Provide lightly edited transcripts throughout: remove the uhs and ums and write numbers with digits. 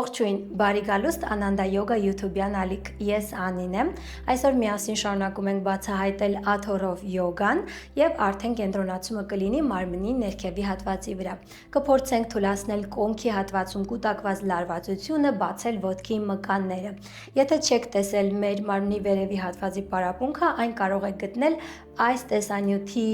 Ողջույն, բարի գալուստ Անանդա յոգա YouTube-յան ալիք, ես Անին եմ, այսօր միասին շարունակում ենք բացահայտել աթոռով յոգան և արդեն կենտրոնացումը կլինի մարմնի ներքևի հատվածի վրա, կփորձենք թուլացնել կոնքի հատվածում կուտակված լարվածությունը, բացել ոտքի մկանները, եթե չեք տեսել մեր մարմնի վերևի հատվածի պարապմունքը, այն կարող եք գտնել այս տեսանյութի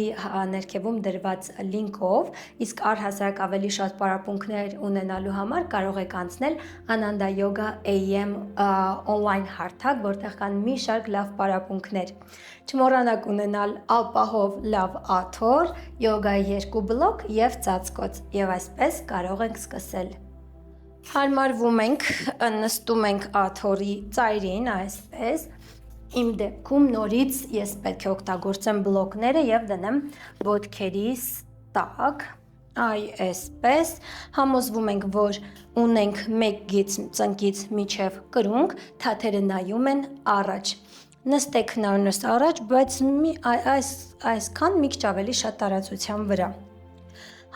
ներքևում դրված լինքով, իսկ առհասարակ ավելի շատ պարապմունքներ ունենալու համար կարող եք անցնել Ananda Yoga AM on-line հարթակ, որտեղ կան մի շարք լավ պարապմունքներ։ Չմոռանաք ունենալ ապահով լավ աթոռ, յոգայի 2 բլոկ և ծածկոց, և այսպես կարող ենք սկսել։ Հարմարվում ենք, նստում ենք աթոռի ծայրին, այսպես։ Իմ դեպքում նորից ես պետք է օգտագործեմ բլոկները և դնեմ ոտքերիս տակ, այսպես, համոզվում ենք, որ ունենք մեկ ծնկից մինչև կրունկ, թաթերը նայում են առաջ, նստեք հնարավորինս առաջ, բայց այսքան մի քիչ ավելի շատ տարածության վրա,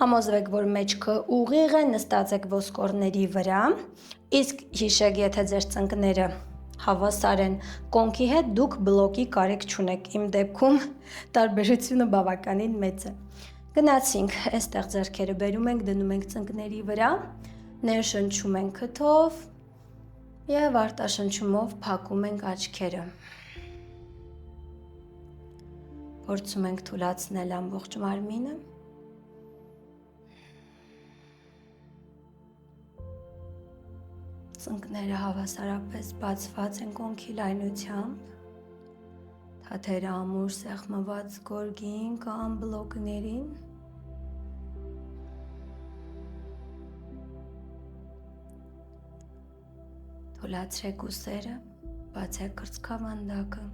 համոզվեք, որ մեջքը ուղիղ է, նստած եք ոսկորների վրա, իսկ հիշեք, եթե ձեր ծնկները հավասար են կոնքի հետ, դուք բլոկի կարիք չունեք, իմ դեպքում տարբերությունը բավականին մեծ է։ Գնացինք, այստեղ ձեռքերը բերում ենք, դնում ենք ծնկների վրա, ներշնչում ենք քթով և արտաշնչումով փակում ենք աչքերը։ Փորձում ենք թուլացնել ամբողջ մարմինը։ Ծնկները հավասարապես բացված են կոնքի լայնությամբ, թաթերը ամուր սեղմված գորգին կամ բլոկներին, թուլացրեք ուսերը, բացեք կրծքավանդակը,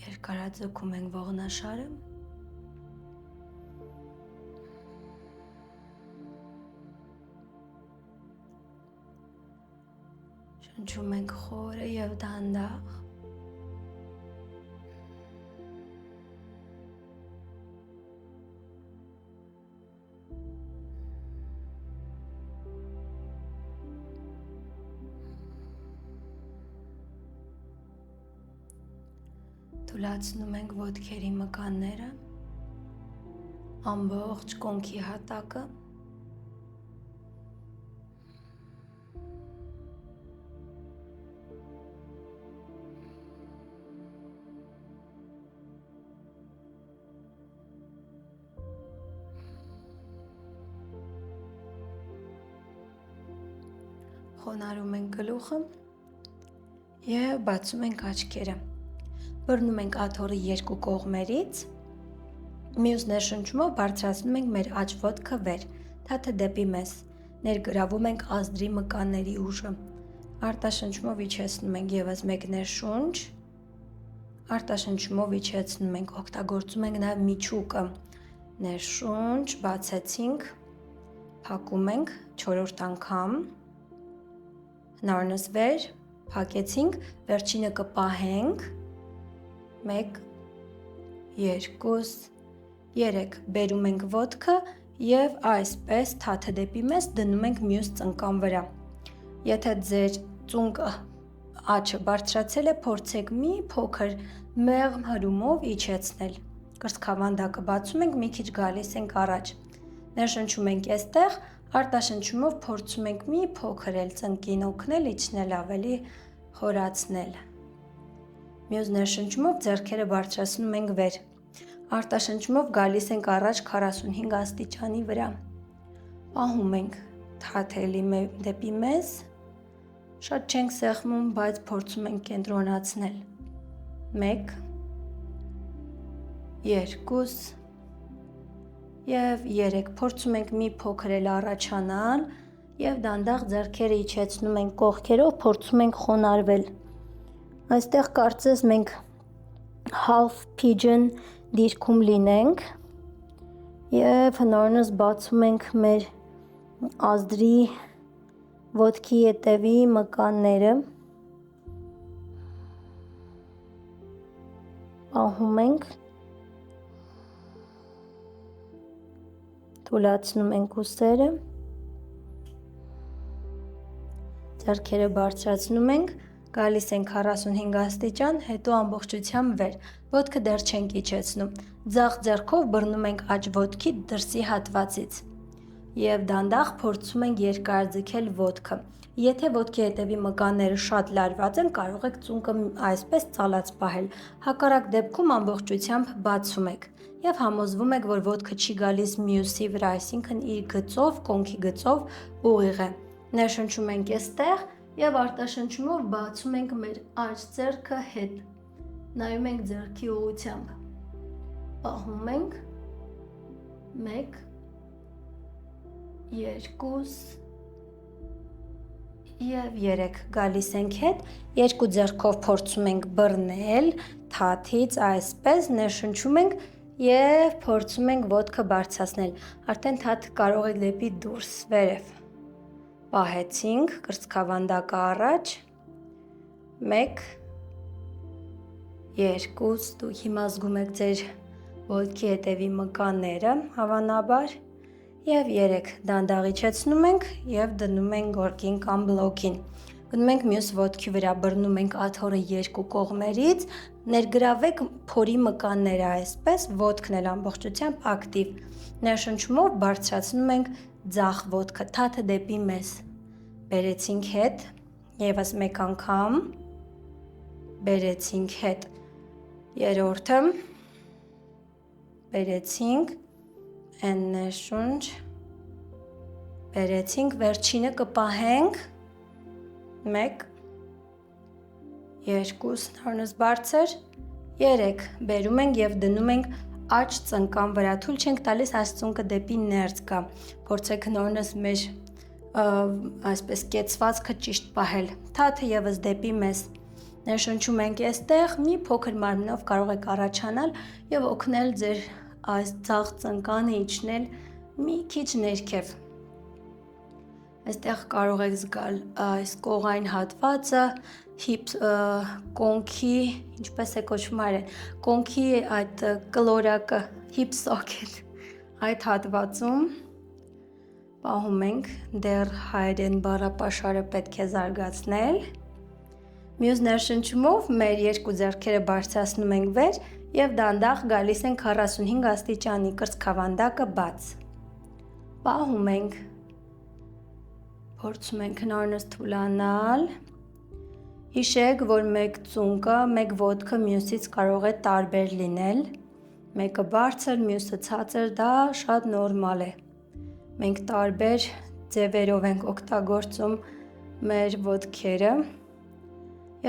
երկարաձգում ենք ողնաշարը, շնչում ենք խորը և դանդաղ, թուլացնում ենք ոտքերի մկանները, ամբողջ կոնքի հատակը, խոնարհում ենք գլուխը և բացում ենք աչքերը, բռնում ենք աթոռի երկու կողմերից, մյուս ներշնչումով բարձրացնում ենք մեր աջ ոտքը վեր, թաթը դեպի մեզ, ներգրավում ենք ազդրի մկանների ուժը, արտաշնչումով իջեցնում ենք ևս մեկ ներշունչ, արտաշնչումով իջեցնում ենք, օգտագործում ենք նաև միջուկը, ներշունչ, բացեցինք, փակում ենք 4-րդ անգամ, հնարավորինս վեր, փակեցինք, վերջինը կպահենք, 1, 2, 3, բերում ենք ոտքը և այսպես թաթը դեպի մեզ դնում ենք մյուս ծնկան վրա, եթե ձեր ծունկը աջը բարձրացել է, փորձեք մի փոքր մեղմ հրումով իջեցնել, կրծքավանդակը բացում ենք, մի քիչ գալիս ենք առաջ, ներշնչում ենք այստեղ, արտաշնչումով փորձում ենք մի փոքր էլ ծնկին օգնել, իջնել ավելի խորացնել, մյուս ներշնչումով ձեռքերը բարձրացնում ենք վեր, արտաշնչումով գալիս ենք առաջ 45 աստիճանի վրա, պահում ենք թաթը էլի դեպի մեզ, շատ չենք սեղմում, բայց փորձում ենք կենտրոնացնել, 1, 2 և 3, փորձում ենք մի փոքր էլ առաջանալ և դանդաղ ձեռքերը իջեցնում ենք կողքերով, փորձում ենք խոնարհվել, այստեղ կարծես մենք half pigeon դիրքում լինենք և հնարավորինս բացում ենք մեր ազդրի ոտքի ետևի մկանները, պահում ենք թուլացնում ենք ուսերը, ձեռքերը բարձրացնում ենք, գալիս ենք 45 աստիճան, հետո ամբողջությամբ վեր, ոտքը դեռ չենք իջեցնում, ձախ ձեռքով բռնում ենք աջ ոտքի դրսի հատվածից և դանդաղ փորձում ենք երկարաձգել ոտքը, եթե ոտքի հետևի մկանները շատ լարված են, կարող եք ծունկը այսպես ծալած պահել, հակառակ դեպքում ամբողջությամբ բացում եք և համոզվում եք, որ ոտքը չի գալիս մյուսի վրա, այսինքն իր գծով, կոնքի գծով ուղիղ է, ներշնչում ենք այստեղ և արտաշնչումով բացում ենք մեր աջ ձեռքը հետ, նայում ենք ձեռքի ուղղությամբ, պահում ենք, 1, 2 և 3, գալիս ենք հետ, երկու ձեռքով փորձում ենք բռնել, թաթից այսպես ներշնչում ենք և փորձում ենք ոտքը բարձրացնել, արդեն թաթը կարող եք դեպի դուրս, վերև, պահեցինք, կրծքավանդակը առաջ, 1, 2, դուք հիմա զգում եք ձեր ոտքի հետևի մկանները, հավանաբար, և 3, դանդաղ իջեցնում ենք և դնում ենք գորգին կամ բլոկին, գնում ենք մյուս ոտքի վրա, բռնում ենք աթոռը երկու կողմերից, ներգրավեք փորի մկանները այսպես, ոտքն էլ ամբողջությամբ ակտիվ, ներշնչումով բարձրացնում ենք ձախ ոտքը, թաթը դեպի մեզ, բերեցինք հետ, ևս մեկ անգամ, բերեցինք հետ, երրորդը, բերեցինք, ներշունչ, բերեցինք, վերջինը կպահենք, 1, 2, նորնս բարձր, 3, բերում ենք և դնում ենք աջ ծնկան վրա, թույլ չենք տալիս այս ծունկը դեպի ներս գա, փորձեք նորնս մեր այսպես կեցվածքը ճիշտ պահել, թաթը ևս դեպի մեզ, ներշնչում ենք այստեղ, մի փոքր մարմնով կարող եք առաջանալ և օգնել ձեր այս ձախ ծնկանը իջնել մի քիչ ներքև, այստեղ կարող եք զգալ այս կողային հատվածը, կոնքի, ինչպես է կոչվում հայերեն, կոնքի այդ կլորակը, hip socket, այդ հատվածում, պահում ենք, դեռ հայերեն բառապաշարը պետք է զարգացնել, մյուս ներշնչումով մեր երկու ձեռքերը բարձրացնում ենք վեր և դանդաղ գալիս ենք 45 աստիճանի, կրծքավանդակը բաց, պահում ենք, փորձում ենք նորնս թուլանալ, հիշեք, որ մեկ ծունկը, մեկ ոտքը մյուսից կարող է տարբեր լինել, մեկը բարձր, մյուսը ցածր, դա շատ նորմալ է, մենք տարբեր ձևերով ենք օգտագործում մեր ոտքերը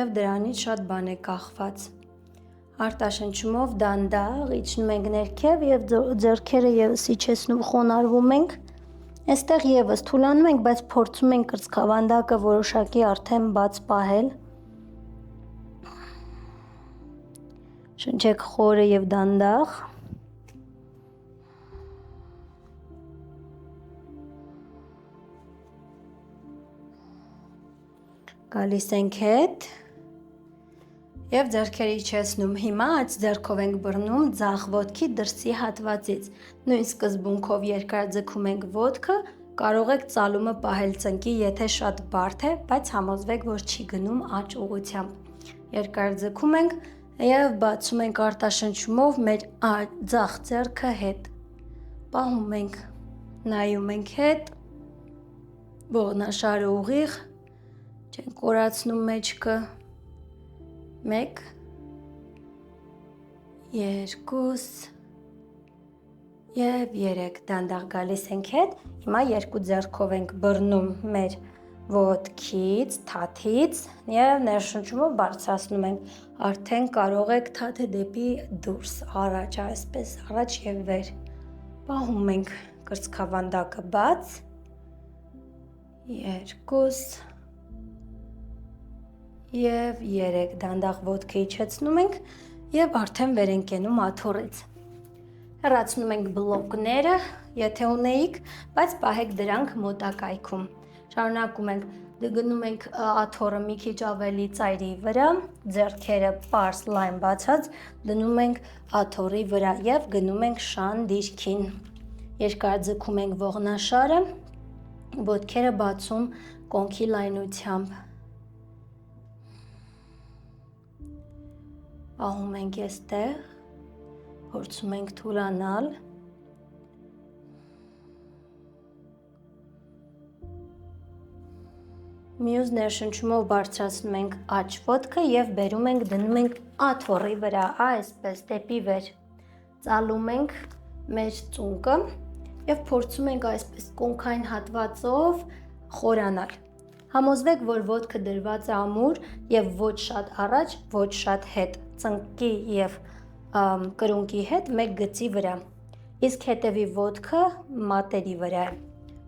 և դրանից շատ բան է կախված, արտաշնչումով դանդաղ իջնում ենք ներքև և ձեռքերը ևս իջեցնում խոնարհվում ենք, այստեղ ևս թուլանում ենք, բայց փորձում ենք կրծքավանդակը որոշակի արդեն բաց պահել, շնչեք խորը և դանդաղ, գալիս ենք հետ և ձեռքերը իջեցնում, հիմա աջ ձեռքով ենք բռնում ձախ ոտքի դրսի հատվածից, նույն սկզբունքով երկարաձգում ենք ոտքը, կարող եք ծալումը պահել ծնկի, եթե շատ բարդ է, բայց համոզվեք, որ չի գնում աջ ուղղությամբ, երկարաձգում ենք և բացում ենք արտաշնչումով մեր ձախ ձեռքը հետ, պահում ենք, նայում ենք հետ, ողնաշարը ուղիղ, չենք կորացնում մեջքը, 1, 2 և 3, դանդաղ գալիս ենք հետ, հիմա երկու ձեռքով ենք բռնում մեր ոտքից, թաթից և ներշնչումով բարձրացնում ենք, արդեն կարող եք թաթը դեպի դուրս, առաջ, այսպես, առաջ և վեր, պահում ենք կրծքավանդակը բաց, 2 և 3, դանդաղ ոտքը իջեցնում ենք և արդեն վեր ենք կենում աթոռից, հեռացնում ենք բլոկները, եթե ունեիք, բայց պահեք դրանք մոտակայքում, շարունակում ենք, գնում ենք աթոռը մի քիչ ավելի ծայրի վրա, ձեռքերը պարզ լայն բացած, դնում ենք աթոռի վրա և գնում ենք շան դիրքին, երկարաձգում ենք ողնաշարը, ոտքերը բացում կոնքի լայնությամբ։ Պահում ենք այստեղ, փորձում ենք թուլանալ։ Մյուս ներշնչումով բարձրացնում ենք աջ ոտքը եւ բերում ենք, դնում ենք աթոռի վրա, այսպես դեպի վեր։ Ծալում ենք մեր ծունկը եւ փորձում ենք այսպես կոնքային հատվածով խորանալ։ Համոզվեք, որ ոտքը դրված է ամուր եւ ոչ շատ առաջ, ոչ շատ հետ, ծնկի եւ կրունկի հետ մեկ գծի վրա։ Իսկ հետևի ոտքը մատերի վրա է։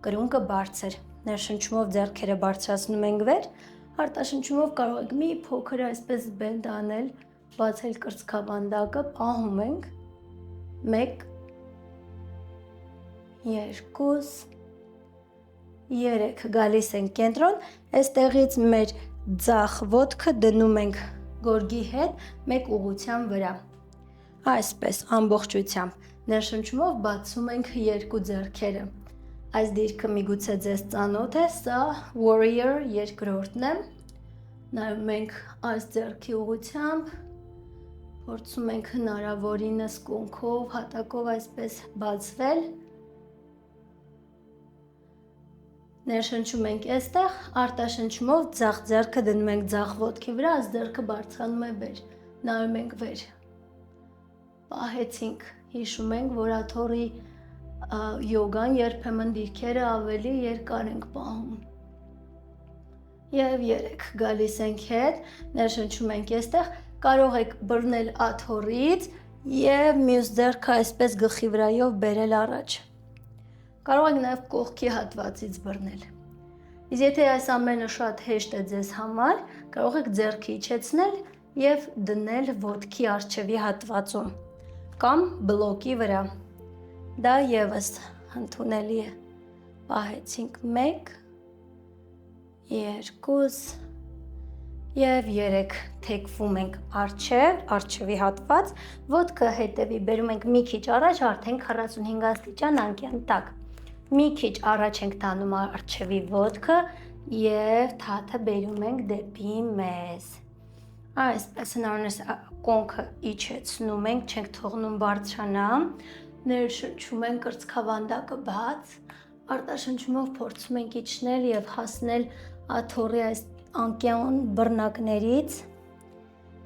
Կրունկը բարձր։ Ներշնչումով ձեռքերը բարձրացնում ենք վեր, արտաշնչումով կարող եք մի փոքր այսպես բենդ անել, բացել կրծքավանդակը, պահում ենք, 1, 2, 3, գալիս ենք կենտրոն, այստեղից մեր ձախ ոտքը դնում ենք գորգի հետ մեկ ուղղության վրա, այսպես ամբողջությամբ, ներշնչումով բացում ենք երկու ձեռքերը, այս դիրքը միգուցե ձեզ ծանոթ է, սա warrior երկրորդն է, նայում ենք այս ձեռքի ուղղությամբ, փորձում ենք հնարավորինս կոնքով, հատակով այսպես բացվել, ներշնչում ենք այստեղ, արտաշնչումով ձախ ձեռքը դնում ենք ձախ ոտքի վրա, այս ձեռքը բարձրանում է վեր, նայում ենք վեր, պահեցինք, հիշում ենք, որ աթոռի յոգան երբեմն դիրքերը ավելի երկար ենք պահում և 3 գալիս ենք հետ, ներշնչում ենք այստեղ, կարող եք բռնել աթոռից և մյուս ձեռքը այսպես գլխի վրայով բերել առաջ, կարող եք նաև կողքի հատվածից բռնել, իսկ եթե այս ամենը շատ հեշտ է ձեզ համար, կարող եք ձեռքը իջեցնել և դնել ոտքի առջևի հատվածում կամ բլոկի վրա, դա ևս ընդունելի է, պահեցինք 1, 2 և 3, թեքվում ենք առջև, առջևի հատված, ոտքը հետևի բերում ենք մի քիչ առաջ, արդեն 45 աստիճան անկյան տակ, մի քիչ առաջ ենք տանում առջևի ոտքը և թաթը բերում ենք դեպի մեզ, այսպես հնարավորինս կոնքը իջեցնում ենք, չենք թողնում բարձրանա, ներշնչում ենք կրծքավանդակը բաց, արտաշնչումով փորձում ենք իջնել և հասնել աթոռի այս անկյան բռնակներից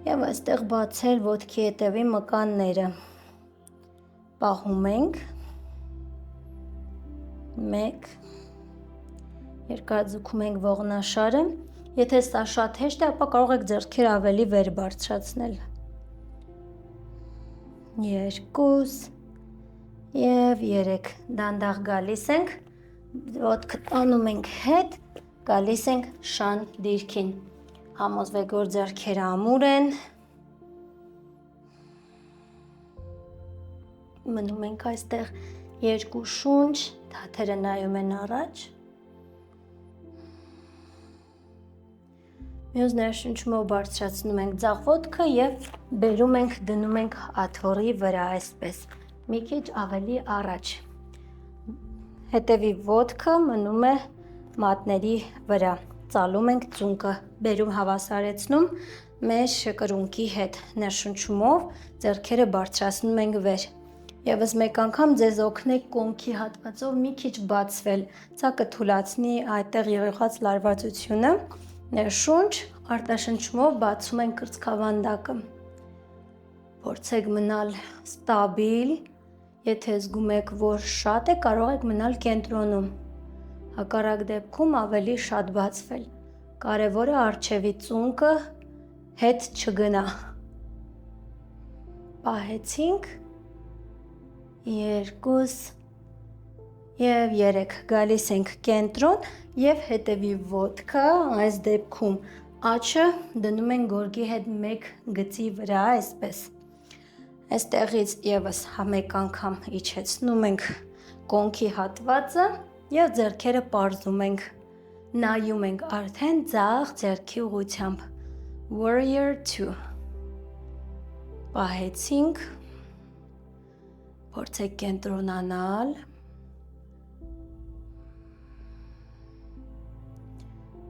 և այստեղ բացել ոտքի հետևի մկանները, պահում ենք, 1, երկարաձգում ենք ողնաշարը, եթե սա շատ հեշտ է, ապա կարող եք ձեռքերը ավելի վեր բարձրացնել, 2 և 3, դանդաղ գալիս ենք, ոտքը տանում ենք հետ, գալիս ենք շան դիրքին, համոզվեք, որ ձեռքերը ամուր են, մնում ենք այստեղ երկու շունչ, թաթերը նայում են առաջ, մյուս ներշնչումով բարձրացնում ենք ձախ ոտքը և բերում ենք, դնում ենք աթոռի վրա այսպես, մի քիչ ավելի առաջ, հետևի ոտքը մնում է մատների վրա, ծալում ենք ծունկը, բերում հավասարեցնում մեր կրունկի հետ, ներշնչումով ձեռքերը բարձրացնում ենք վեր, ևս մեկ անգամ ձեզ օգնեք կոնքի հատվածով մի քիչ բացվել, սա կթուլացնի այդտեղ եղած լարվածությունը, ներշունչ, արտաշնչումով բացում ենք կրծքավանդակը, փորձեք մնալ ստաբիլ, եթե զգում եք, որ շատ է, կարող եք մնալ կենտրոնում, հակառակ դեպքում ավելի շատ բացվել, կարևորը առջևի ծունկը հետ չգնա, պահեցինք, 2 և 3, գալիս ենք կենտրոն և հետևի ոտքը, այս դեպքում աջը դնում ենք գորգի հետ մեկ գծի վրա, այսպես, այստեղից ևս մեկ անգամ իջեցնում ենք կոնքի հատվածը և ձեռքերը պարզում ենք, նայում ենք արդեն ձախ ձեռքի ուղղությամբ, warrior 2, պահեցինք, փորձեք կենտրոնանալ,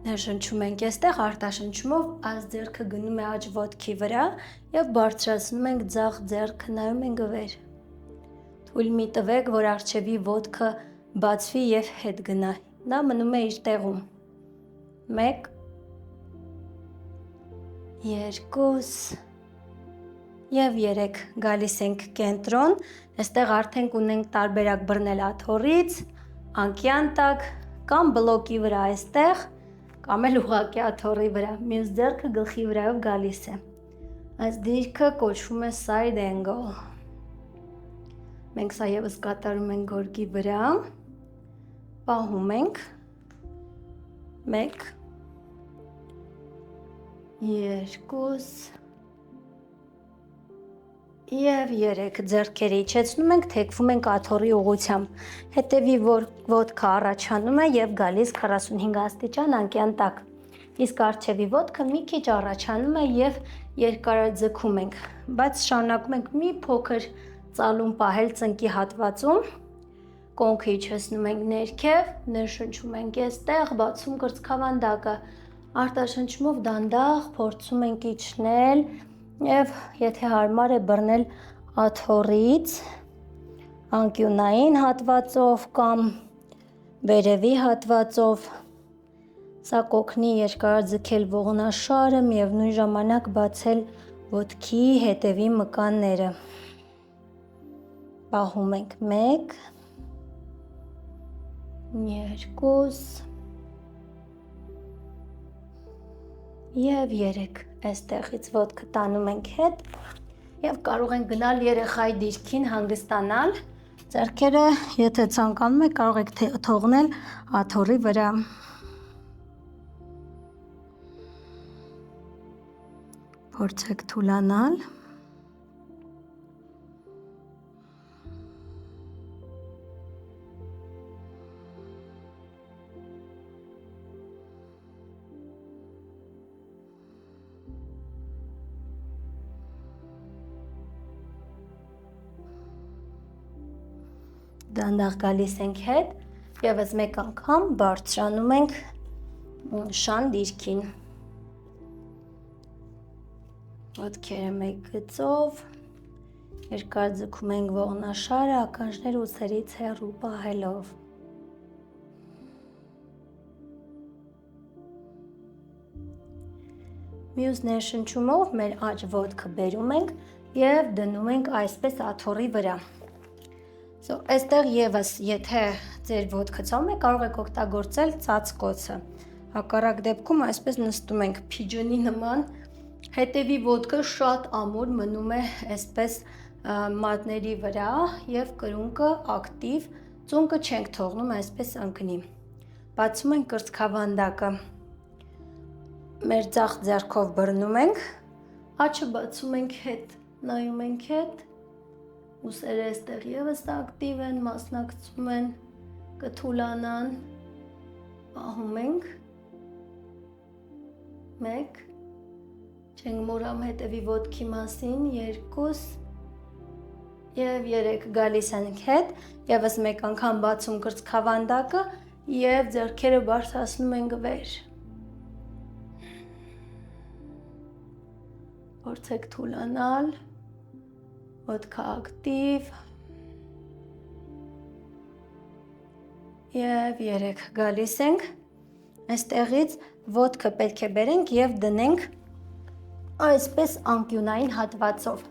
Ներշնչում ենք այստեղ, արտաշնչումով այս ձեռքը գնում է աջ ոտքի վրա և բարձրացնում ենք ձախ ձեռքը, նայում ենք վեր։ Թույլ մի տվեք, որ առջևի ոտքը բացվի և հետ գնա, նա մնում է իր տեղում։ 1 2 և 3, գալիս ենք կենտրոն, այստեղ արդեն ունենք տարբերակ բռնել աթոռից, անկյան տակ, կամ բլոկի վրա այստեղ, կամ էլ ուղղակի աթոռի վրա, մյուս ձեռքը գլխի վրայով գալիս է։ Այս դիրքը կոչվում է side angle։ Մենք սա ևս կատարում ենք գորգի վրա, պահում ենք, 1 2 և 3, ձեռքերը իջեցնում ենք, թեքվում ենք աթոռի ուղղությամբ, հետևի ոտքը առաջանում է և գալիս 45 աստիճան անկյան տակ, իսկ առջևի ոտքը մի քիչ առաջանում է և երկարաձգում ենք, բայց շարունակում ենք մի փոքր ծալում պահել ծնկի հատվածում, կոնքը իջեցնում ենք ներքև, ներշնչում ենք այստեղ, բացում կրծքավանդակը, արտաշնչումով դանդաղ փորձում ենք իջնել և եթե հարմար է բռնել աթոռից, անկյունային հատվածով կամ վերևի հատվածով, սա կօգնի երկարաձգել ողնաշարը, միևնույն ժամանակ բացել ոտքի հետևի մկանները։ Պահում ենք 1 2 և 3, այստեղից ոտքը տանում ենք հետ և կարող ենք գնալ երեխայի դիրքին հանգստանալ, ձեռքերը եթե ցանկանում եք կարող եք թողնել աթոռի վրա։ Փորձեք թուլանալ։ Դանդաղ գալիս ենք հետ, ևս մեկ անգամ բարձրանում ենք շան դիրքին։ Ոտքերը մեկ գծով, երկարաձգում ենք ողնաշարը, ականջները ուսերից հեռու պահելով։ Մյուս ներշնչումով մեր աջ ոտքը բերում ենք և դնում ենք այսպես աթոռի վրա։ Այստեղ ևս, եթե ձեր ոտքը ցավում է, կարող եք օգտագործել ծածկոցը։ Հակառակ դեպքում այսպես նստում ենք փիջոնի նման, հետևի ոտքը շատ ամուր մնում է այսպես մատների վրա և կրունկը ակտիվ, ծունկը չենք թողնում այսպես ընկնի։ Բացում ենք կրծքավանդակը, մեր ձախ ձեռքով բռնում ենք, աջը բացում ենք հետ, նայում ենք հետ, ուսերը այստեղ ևս ակտիվ են, մասնակցում են, կթուլանան, պահում ենք, 1, չենք մոռանում հետևի ոտքի մասին, 2 և 3, գալիս ենք հետ, ևս մեկ անգամ բացում կրծքավանդակը և ձեռքերը բարձրացնում ենք վեր։ Փորձեք թուլանալ, ոտքը ակտիվ և 3, գալիս ենք, այստեղից ոտքը պետք է բերենք և դնենք այսպես անկյունային հատվածով։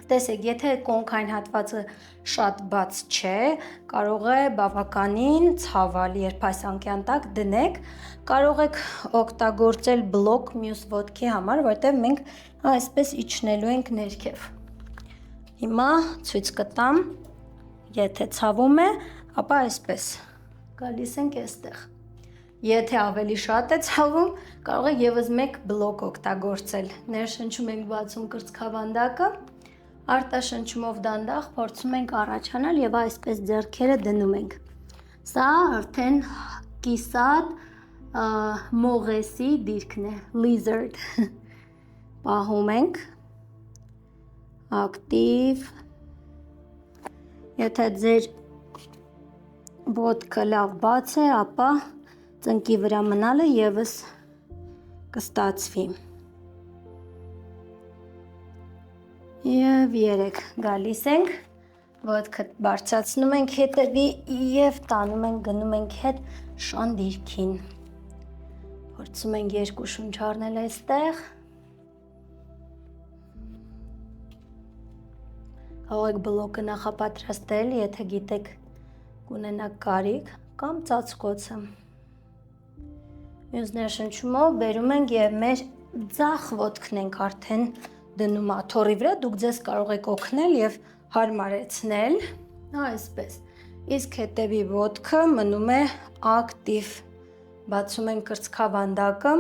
Տեսեք, եթե կոնքային հատվածը շատ բաց չէ, կարող է բավականին ցավալ, երբ այս անկյան տակ դնեք, կարող եք օգտագործել բլոկ մյուս ոտքի համար, որտեղ մենք այսպես իջնելու ենք ներքև։ Հիմա ցույց կտամ, եթե ցավում է, ապա այսպես, գալիս ենք այստեղ։ Եթե ավելի շատ է ցավում, կարող եք ևս մեկ բլոկ օգտագործել։ Ներշնչում ենք, բացում կրծքավանդակը, արտաշնչումով դանդաղ փորձում ենք առաջանալ և այսպես ձեռքերը դնում ենք։ Սա արդեն կիսատ մողեսի դիրքն է, lizard։ Պահում ենք, ակտիվ, եթե ձեր ոտքը լավ բաց է, ապա ծնկի վրա մնալը եւս կստացվի։ Եվ 3 գալիս ենք, ոտքը բարձրացնում ենք հետևի եւ տանում ենք, գնում ենք հետ շան դիրքին։ Փորձում ենք երկու շունչ առնել այստեղ։ Կարող եք բլոկը նախապատրաստել, եթե գիտեք կունենաք կարիք, կամ ծածկոցը։ Մյուս ներշնչումով բերում ենք եւ մեր ձախ ոտքն ենք արդեն դնում աթոռի վրա, դուք ձեզ կարող եք օգնել եւ հարմարեցնել, այսպես։ Իսկ հետևի ոտքը մնում է ակտիվ։ Բացում ենք կրծքավանդակը,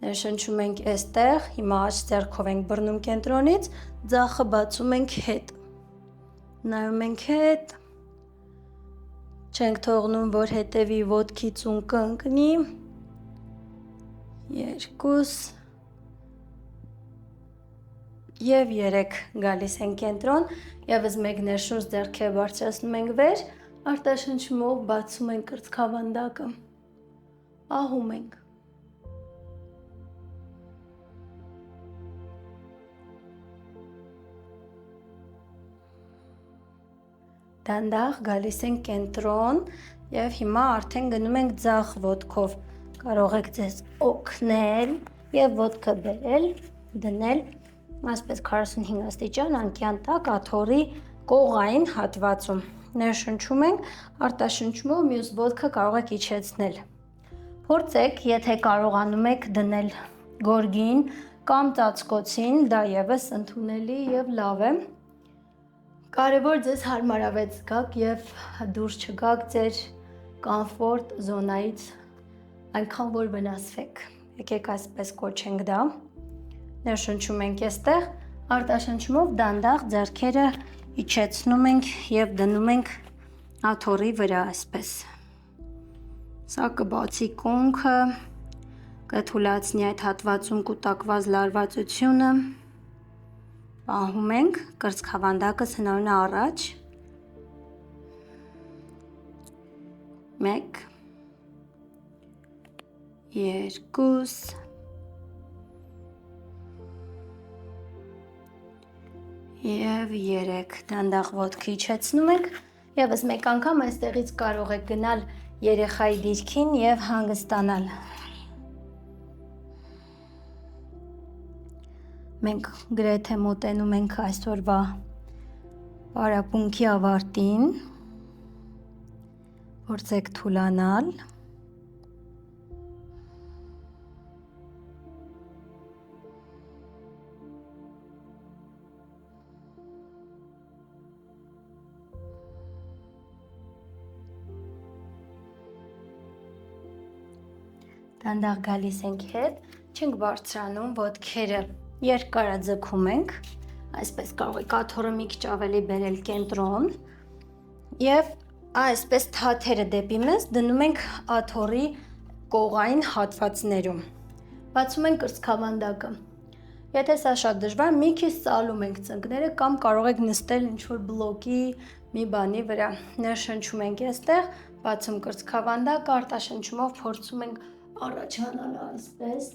ներշնչում ենք այստեղ, հիմա աջ ձեռքով ենք բռնում կենտրոնից, ձախը բացում ենք հետ։ Նայում ենք հետ, չենք թողնում, որ հետևի ոտքի ծունկը ընկնի, 2 և 3 գալիս ենք կենտրոն, եւս մեկ ներշունչ ձեռքերը բարձրացնում ենք վեր, արտաշնչումով բացում ենք կրծքավանդակը, պահում ենք։ Դանդաղ գալիս ենք կենտրոն եւ հիմա արդեն գնում ենք ձախ ոտքով, կարող եք ձեզ օգնել եւ ոտքը բերել, դնել այսպես 45 աստիճան անկյան տակ աթոռի կողային հատվածում։ Ներշնչում ենք, արտաշնչումով մյուս ոտքը կարող եք իջեցնել։ Փորձեք, եթե կարողանում եք դնել գորգին կամ ծածկոցին, դա եւս ընդունելի եւ լավ է։ Կարևոր ձեզ հարմարավետ զգաք եւ դուրս չգաք ձեր կոմֆորտ զոնայից, այնքան որ վնասվեք։ Եկեք այսպես կոչենք դա։ Ներշնչում ենք այստեղ, արտաշնչումով դանդաղ ձեռքերը իջեցնում ենք եւ դնում ենք աթոռի վրա այսպես։ Սա կբացի կոնքը, կթուլացնի այդ հատվածում կուտակված լարվածությունը։ Պահում ենք, կրծքավանդակը հնարուն է առաջ։ 1 2 Եվ 3 դանդաղ ոտքը իջեցնում ենք, եւս մեկ անգամ այստեղից կարող եք գնալ երեխայի դիրքին եւ հանգստանալ։ Մենք գրեթե մոտենում ենք այսօրվա պարապմունքի ավարտին։ Փորձեք թուլանալ։ Դանդաղ գալիս ենք հետ, չենք բարձրանում, ոտքերը երկարաձգում ենք, այսպես կարող եք աթոռը մի քիչ ավելի բերել կենտրոն եւ այսպես թաթերը դեպի մեզ դնում ենք աթոռի կողային հատվածներում։ Բացում ենք կրծքավանդակը։ Եթե սա շատ դժվար, մի քիչ ծալում ենք ծնկները կամ կարող եք նստել ինչ-որ բլոկի մի բանի վրա։ Ներշնչում ենք այստեղ, բացում կրծքավանդակը, արտաշնչումով փորձում ենք առաջանալ այսպես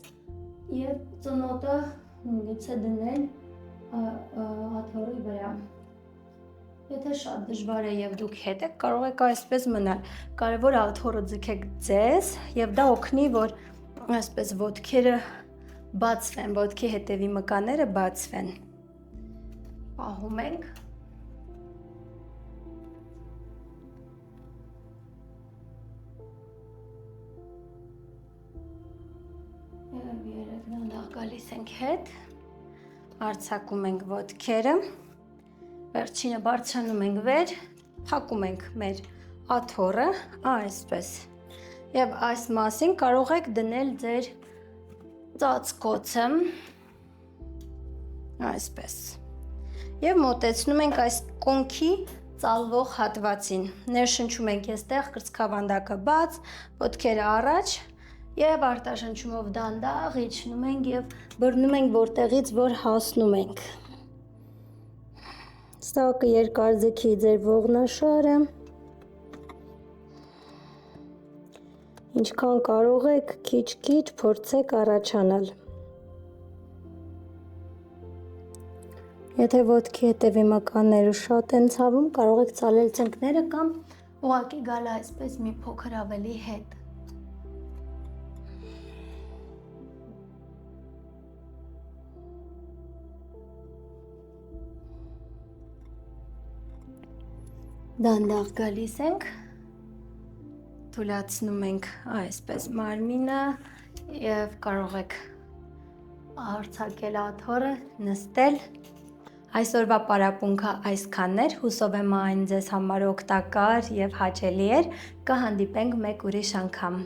եւ ծնոտը գուցե դնել աթոռի վրա։ Եթե շատ դժվար է եւ դուք հետ եք, կարող եք այսպես մնալ։ Կարևոր է աթոռը ձգեք ձեզ եւ դա օգնի, որ այսպես ոտքերը բացվեն, ոտքի հետևի մկանները բացվեն։ Պահում ենք։ Եվ 3 դանդաղ գալիս ենք հետ, արձակում ենք ոտքերը, վերջինը բարձրանում ենք վեր, փակում ենք մեր աթոռը, այսպես, և այս մասին կարող եք դնել ձեր ծածկոցը, այսպես, և մոտեցնում ենք այս կոնքի ծալվող հատվածին, ներշնչում ենք այստեղ կրծքավանդակը բաց, ոտքերը առաջ, և արտաշնչումով դանդաղ իջնում ենք և բռնում ենք որտեղից, որ հասնում ենք։ Սա կերկարձգի ձեր ողնաշարը։ Ինչքան կարող եք, քիչ-քիչ փորձեք առաջանալ։ Եթե ոտքի հետևի մկանները շատ են ցավում, կարող եք ցալել ծնկները կամ ուղղակի գալ այսպես մի փոքր ավելի հետ։ Դանդաղ գալիս ենք, թուլացնում ենք այսպես մարմինը և կարող եք արձակել աթոռը, նստել։ Այսօրվա պարապմունքը այսքանն էր, հուսով եմ այն ձեզ համար օգտակար և հաճելի էր, կհանդիպենք մեկ ուրիշ անգամ։